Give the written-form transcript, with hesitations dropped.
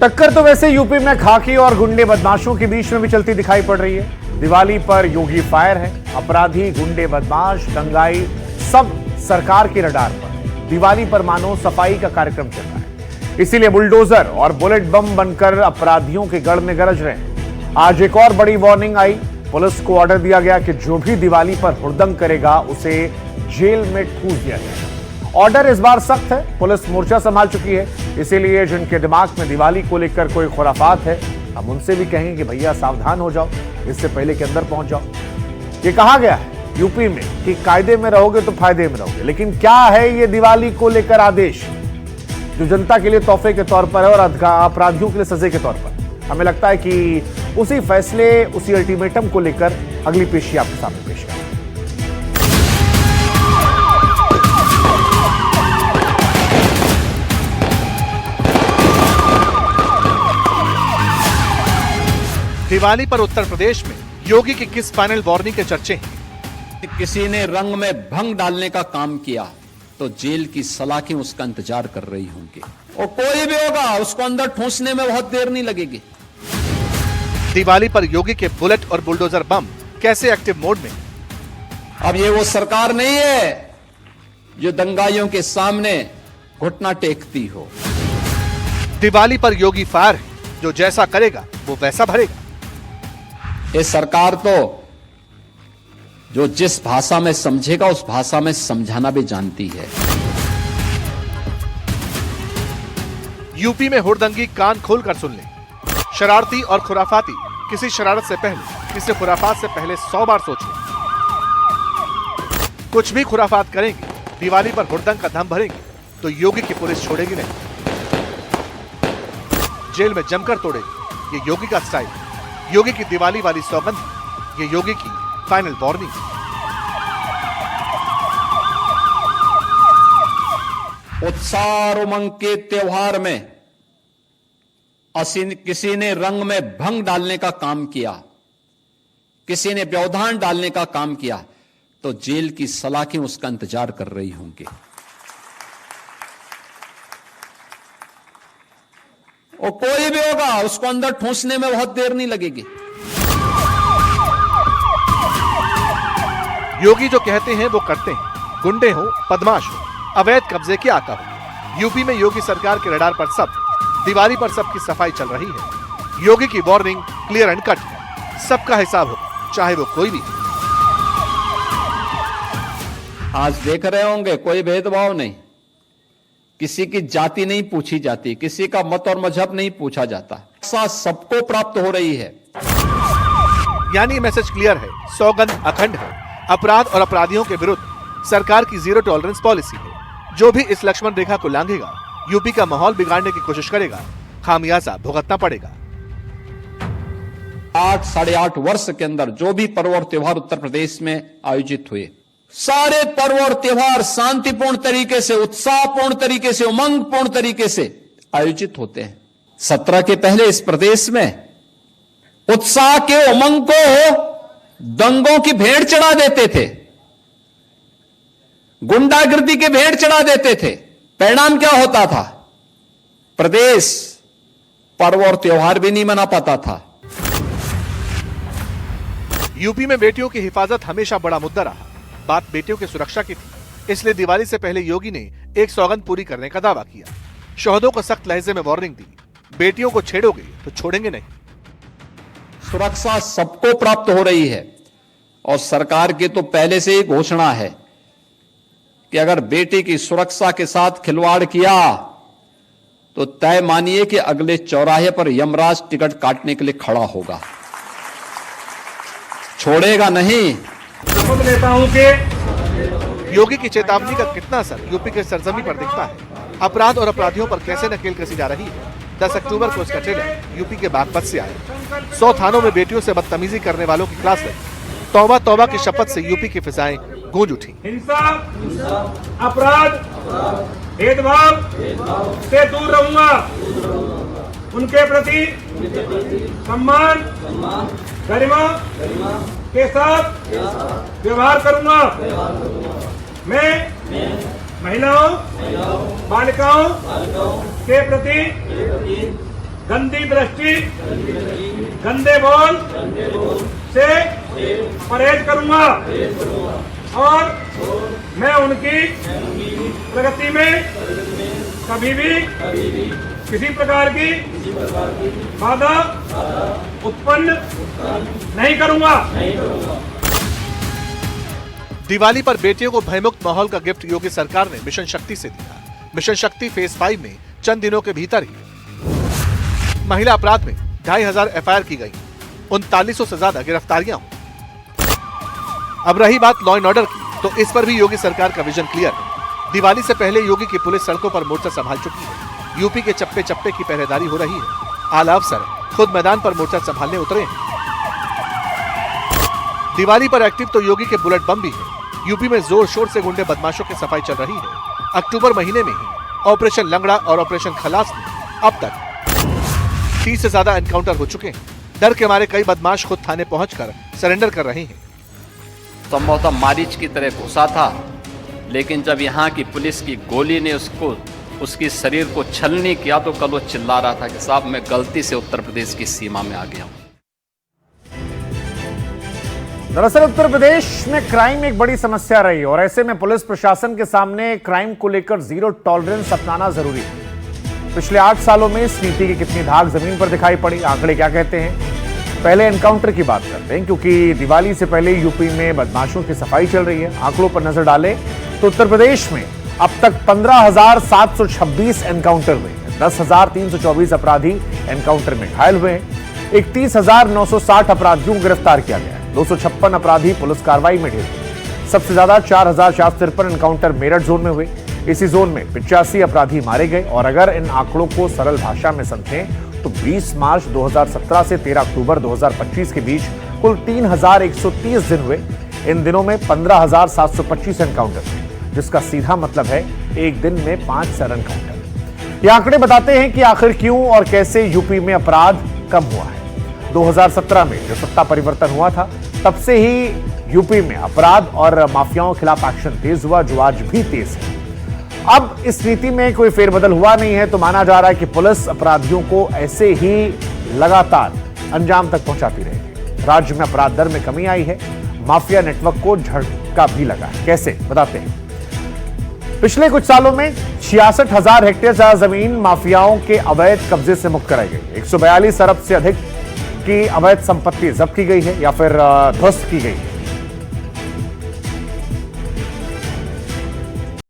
टक्कर तो वैसे यूपी में खाकी और गुंडे बदमाशों के बीच में भी चलती दिखाई पड़ रही है। दिवाली पर योगी फायर है। अपराधी, गुंडे, बदमाश, दंगाई सब सरकार के रडार पर। दिवाली पर मानो सफाई का कार्यक्रम चल रहा है, इसीलिए बुलडोजर और बुलेट बम बनकर अपराधियों के गढ़ में गरज रहे हैं। आज एक और बड़ी वार्निंग आई। पुलिस को ऑर्डर दिया गया कि जो भी दिवाली पर हुड़दंग करेगा उसे जेल में ठूस दिया जाएगा। ऑर्डर इस बार सख्त है। पुलिस मोर्चा संभाल चुकी है, इसीलिए जिनके दिमाग में दिवाली को लेकर कोई खुराफात है, हम उनसे भी कहेंगे कि भैया सावधान हो जाओ, इससे पहले के अंदर पहुंच जाओ। ये कहा गया है यूपी में कि कायदे में रहोगे तो फायदे में रहोगे, लेकिन क्या है ये दिवाली को लेकर आदेश जो जनता के लिए तोहफे के तौर पर है और अपराधियों के लिए सजे के तौर पर? हमें लगता है कि उसी फैसले, उसी अल्टीमेटम को लेकर अगली पेशी आपके सामने पेश करें। दिवाली पर उत्तर प्रदेश में योगी की किस फाइनल वार्निंग के चर्चे हैं? किसी ने रंग में भंग डालने का काम किया तो जेल की सलाखें उसका इंतजार कर रही होंगी, और कोई भी होगा उसको अंदर ठूंसने में बहुत देर नहीं लगेगी। दिवाली पर योगी के बुलेट और बुलडोजर बम कैसे एक्टिव मोड में? अब ये वो सरकार नहीं है जो दंगाइयों के सामने घुटना टेकती हो। दिवाली पर योगी फायर है, जो जैसा करेगा वो वैसा भरेगा। ये सरकार तो जो जिस भाषा में समझेगा उस भाषा में समझाना भी जानती है। यूपी में हुड़दंगी कान खोलकर सुन ले। शरारती और खुराफाती किसी शरारत से पहले, किसी खुराफात से पहले 100 बार सोच ले। कुछ भी खुराफात करेंगे, दिवाली पर हुड़दंग का दम भरेंगे तो योगी की पुलिस छोड़ेगी नहीं, जेल में जमकर तोड़ेगी। ये योगी का स्टाइल, योगी की दिवाली वाली सौगंध, ये योगी की फाइनल वार्निंग। उत्साह और उमंग के त्योहार में किसी ने रंग में भंग डालने का काम किया, किसी ने व्यवधान डालने का काम किया तो जेल की सलाखें उसका इंतजार कर रही होंगी, और कोई भी होगा उसको अंदर ठूंसने में बहुत देर नहीं लगेगी। योगी जो कहते हैं वो करते हैं। गुंडे हो, बदमाश हो, अवैध कब्जे के आका हो, यूपी में योगी सरकार के रडार पर सब। दिवाली पर सबकी सफाई चल रही है। योगी की वार्निंग क्लियर एंड कट है, सबका हिसाब होगा, चाहे वो कोई भी। आज देख रहे होंगे कोई भेदभाव नहीं, किसी की जाति नहीं पूछी जाती, किसी का मत और मजहब नहीं पूछा जाता, सबको प्राप्त हो रही है। यानी मैसेज क्लियर है, सौगंध अखंड है। अपराध और अपराधियों के विरुद्ध सरकार की जीरो टॉलरेंस पॉलिसी है। जो भी इस लक्ष्मण रेखा को लांघेगा, यूपी का माहौल बिगाड़ने की कोशिश करेगा, खामियाजा भुगतना पड़ेगा। 8 साढ़े 8 वर्ष के अंदर जो भी पर्व और त्योहार उत्तर प्रदेश में आयोजित हुए, सारे पर्व और त्योहार शांतिपूर्ण तरीके से, उत्साहपूर्ण तरीके से, उमंगपूर्ण तरीके से आयोजित होते हैं। 17 के पहले इस प्रदेश में उत्साह के उमंग को दंगों की भेंट चढ़ा देते थे, गुंडागर्दी के भेंट चढ़ा देते थे। परिणाम क्या होता था? प्रदेश पर्व और त्योहार भी नहीं मना पाता था। यूपी में बेटियों की हिफाजत हमेशा बड़ा मुद्दा रहा। बात बेटियों की सुरक्षा की थी, इसलिए दिवाली से पहले योगी ने एक सौगंध पूरी करने का दावा किया। शोहदों को सख्त लहजे में वार्निंग दी, बेटियों को छेड़ोगे तो छोड़ेंगे नहीं। सुरक्षा सबको प्राप्त हो रही है, और सरकार की तो पहले से ही घोषणा है कि अगर बेटी की सुरक्षा के साथ खिलवाड़ किया तो तय मानिए कि अगले चौराहे पर यमराज टिकट काटने के लिए खड़ा होगा, छोड़ेगा नहीं। नेताओं के योगी की चेतावनी का कितना असर यूपी के सरजमी पर दिखता है? अपराध और अपराधियों पर कैसे नकेल कसी जा रही है? 10 अक्टूबर को इसका ट्रेलर यूपी के बागपत से आया। 100 थानों में बेटियों से बदतमीजी करने वालों की क्लास लगी। तौबा तौबा की शपथ से यूपी की फिजाएं गूंज उठी। हिंसा, अपराध, भेदभाव से दूर रहूंगा। उनके प्रति सम्मान, गरिमा के साथ व्यवहार करूंगा। मैं महिलाओं, बालिकाओं के प्रति गंदी दृष्टि, गंदे बोल से परहेज करूंगा और मैं उनकी प्रगति में कभी भी किसी प्रकार की बाधा उत्पन्न नहीं करूंगा। दिवाली पर बेटियों को भयमुक्त माहौल का गिफ्ट योगी सरकार ने मिशन शक्ति से दिया। मिशन शक्ति फेज 5 में चंद दिनों के भीतर ही महिला अपराध में 2500 एफआईआर की गई, 3900 से ज्यादा गिरफ्तारियां हुई। अब रही बात लॉ एंड ऑर्डर की, तो इस पर भी योगी सरकार का विजन क्लियर है। दिवाली से पहले योगी की पुलिस सड़कों पर मोर्चा संभाल चुकी है। यूपी के चप्पे चप्पे की पहरेदारी हो रही है। आला अफसर खुद मैदान पर मोर्चा संभालने उतरे हैं। दिवाली पर एक्टिव तो योगी के बुलेट बम भी है। यूपी में जोर शोर से गुंडे बदमाशों की सफाई चल रही है। अक्टूबर महीने में ही ऑपरेशन लंगड़ा और ऑपरेशन खलास में अब तक 30 से ज्यादा एनकाउंटर हो चुके हैं। डर के मारे कई बदमाश खुद थाने पहुंचकर सरेंडर कर रहे हैं। संभवतः मारीच की तरह घुसा था, लेकिन जब यहाँ की पुलिस की गोली ने उसकी शरीर को छलनी किया तो कल वो चिल्ला रहा था कि साहब मैं गलती से उत्तर प्रदेश की सीमा में आ गया हूं। दरअसल उत्तर प्रदेश में क्राइम एक बड़ी समस्या रही और ऐसे में पुलिस प्रशासन के सामने क्राइम को लेकर जीरो टॉलरेंस अपनाना जरूरी है। पिछले 8 सालों में इस नीति की कितनी धाक जमीन पर दिखाई पड़ी, आंकड़े क्या कहते हैं? पहले एनकाउंटर की बात करते हैं, क्योंकि दिवाली से पहले यूपी में बदमाशों की सफाई चल रही है। आंकड़ों पर नजर डालें तो उत्तर प्रदेश में अब तक 15,726 एनकाउंटर हुए हैं। 10,324 अपराधी एनकाउंटर में घायल हुए हैं। 31,960 अपराधियों को गिरफ्तार किया गया है। 256 अपराधी पुलिस कार्रवाई में ढेर हुए। सबसे ज्यादा 4,453 एनकाउंटर मेरठ जोन में हुए। इसी जोन में 85 अपराधी मारे गए। और अगर इन आंकड़ों को सरल भाषा में समझें तो 20 मार्च 2017 से 13 अक्टूबर 2025 के बीच कुल 3,130 दिन हुए। इन दिनों में 15,725 एनकाउंटर हुए, जिसका सीधा मतलब है एक दिन में 5 सर एनकाउंटर। ये आंकड़े बताते हैं कि आखिर क्यों और कैसे यूपी में अपराध कम हुआ है। 2017 में जो सत्ता परिवर्तन हुआ था, तब से ही यूपी में अपराध और माफियाओं के खिलाफ एक्शन तेज हुआ, जो आज भी तेज है। अब इस नीति में कोई फेरबदल हुआ नहीं है, तो माना जा रहा है कि पुलिस अपराधियों को ऐसे ही लगातार अंजाम तक पहुंचाती रहेगी। राज्य में अपराध दर में कमी आई है। माफिया नेटवर्क को झटका भी लगा है। कैसे, बताते हैं। पिछले कुछ सालों में 66,000 हेक्टेयर ज्यादा जमीन माफियाओं के अवैध कब्जे से मुक्त कराई गई। 142 अरब से अधिक की अवैध संपत्ति जब्त की गई है या फिर ध्वस्त की गई है।